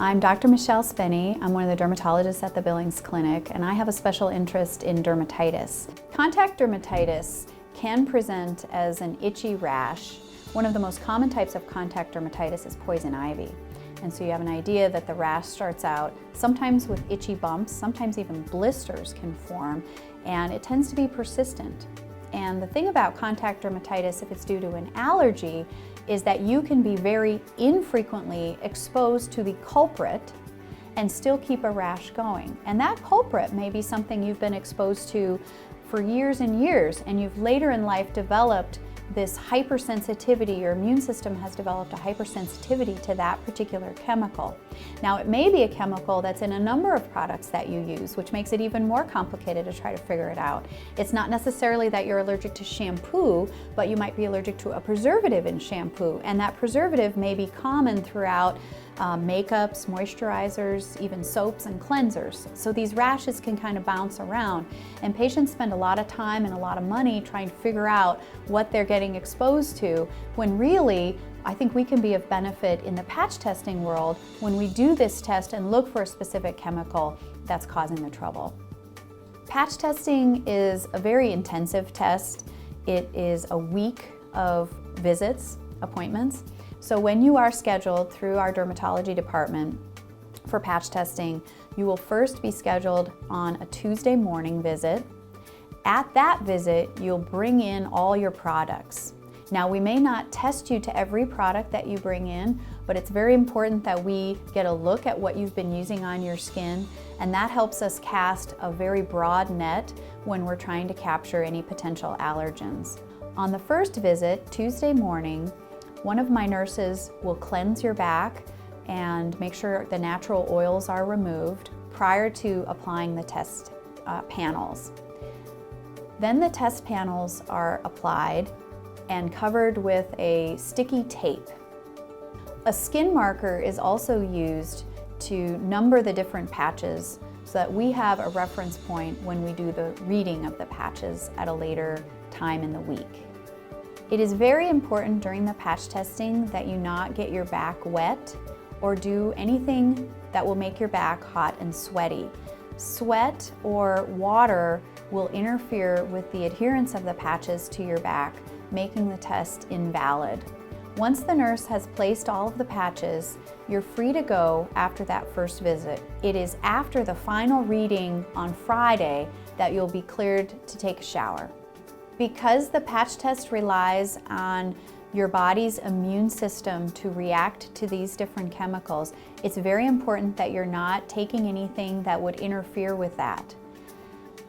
I'm Dr. Michelle Spenny. I'm one of the dermatologists at the Billings Clinic, and I have a special interest in dermatitis. Contact dermatitis can present as an itchy rash. One of the most common types of contact dermatitis is poison ivy. And so you have an idea that the rash starts out sometimes with itchy bumps, sometimes even blisters can form, and it tends to be persistent. And the thing about contact dermatitis, if it's due to an allergy, is that you can be very infrequently exposed to the culprit and still keep a rash going. And that culprit may be something you've been exposed to for years and years, and you've later in life developed this hypersensitivity. Your immune system has developed a hypersensitivity to that particular chemical. Now, it may be a chemical that's in a number of products that you use, which makes it even more complicated to try to figure it out. It's not necessarily that you're allergic to shampoo, but you might be allergic to a preservative in shampoo, and that preservative may be common throughout makeups, moisturizers, even soaps and cleansers. So these rashes can kind of bounce around, and patients spend a lot of time and a lot of money trying to figure out what they're getting exposed to, when really I think we can be of benefit in the patch testing world when we do this test and look for a specific chemical that's causing the trouble. Patch testing is a very intensive test. It is a week of visits, appointments. So when you are scheduled through our dermatology department for patch testing, you will first be scheduled on a Tuesday morning visit. At that visit, you'll bring in all your products. Now, we may not test you to every product that you bring in, but it's very important that we get a look at what you've been using on your skin, and that helps us cast a very broad net when we're trying to capture any potential allergens. On the first visit, Tuesday morning, one of my nurses will cleanse your back and make sure the natural oils are removed prior to applying the test panels. Then the test panels are applied and covered with a sticky tape. A skin marker is also used to number the different patches so that we have a reference point when we do the reading of the patches at a later time in the week. It is very important during the patch testing that you not get your back wet or do anything that will make your back hot and sweaty. Sweat or water will interfere with the adherence of the patches to your back, making the test invalid. Once the nurse has placed all of the patches, you're free to go after that first visit. It is after the final reading on Friday that you'll be cleared to take a shower. Because the patch test relies on your body's immune system to react to these different chemicals, it's very important that you're not taking anything that would interfere with that.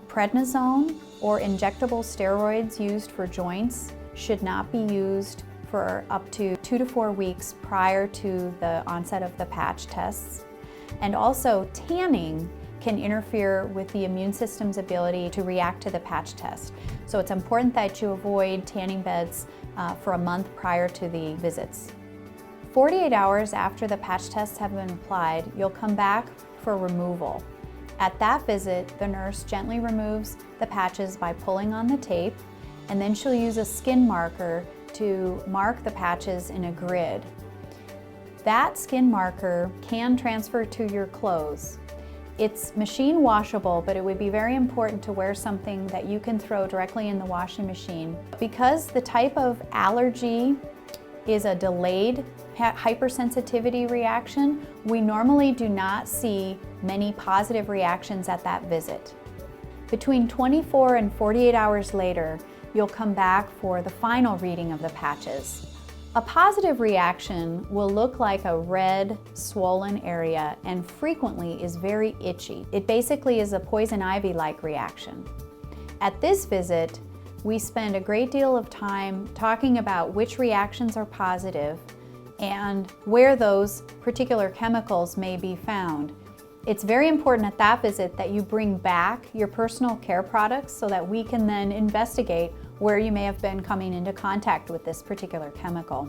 Prednisone or injectable steroids used for joints should not be used for up to 2 to 4 weeks prior to the onset of the patch tests. And also, tanning can interfere with the immune system's ability to react to the patch test. So it's important that you avoid tanning beds for a month prior to the visits. 48 hours after the patch tests have been applied, you'll come back for removal. At that visit, the nurse gently removes the patches by pulling on the tape, and then she'll use a skin marker to mark the patches in a grid. That skin marker can transfer to your clothes. It's machine washable, but it would be very important to wear something that you can throw directly in the washing machine. Because the type of allergy is a delayed hypersensitivity reaction, we normally do not see many positive reactions at that visit. Between 24 and 48 hours later, you'll come back for the final reading of the patches. A positive reaction will look like a red, swollen area and frequently is very itchy. It basically is a poison ivy-like reaction. At this visit, we spend a great deal of time talking about which reactions are positive and where those particular chemicals may be found. It's very important at that visit that you bring back your personal care products so that we can then investigate where you may have been coming into contact with this particular chemical.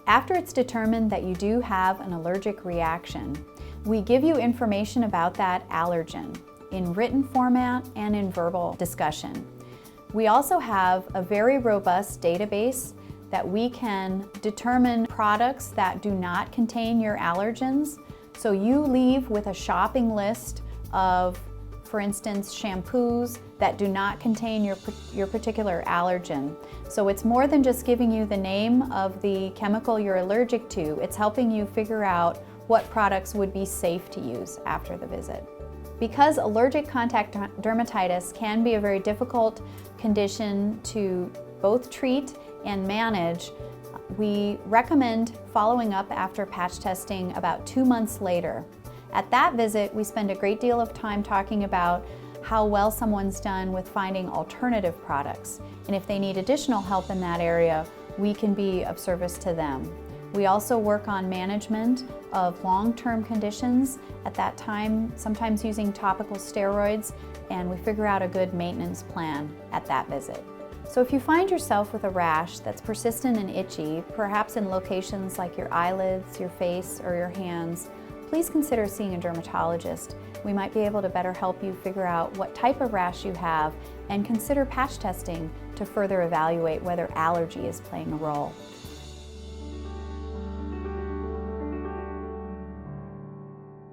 After it's determined that you do have an allergic reaction, we give you information about that allergen in written format and in verbal discussion. We also have a very robust database that we can determine products that do not contain your allergens So you leave with a shopping list of, for instance, shampoos that do not contain your particular allergen. So it's more than just giving you the name of the chemical you're allergic to, it's helping you figure out what products would be safe to use after the visit. Because allergic contact dermatitis can be a very difficult condition to both treat and manage, we recommend following up after patch testing about 2 months later. At that visit, we spend a great deal of time talking about how well someone's done with finding alternative products. And if they need additional help in that area, we can be of service to them. We also work on management of long-term conditions at that time, sometimes using topical steroids, and we figure out a good maintenance plan at that visit. So if you find yourself with a rash that's persistent and itchy, perhaps in locations like your eyelids, your face, or your hands, please consider seeing a dermatologist. We might be able to better help you figure out what type of rash you have and consider patch testing to further evaluate whether allergy is playing a role.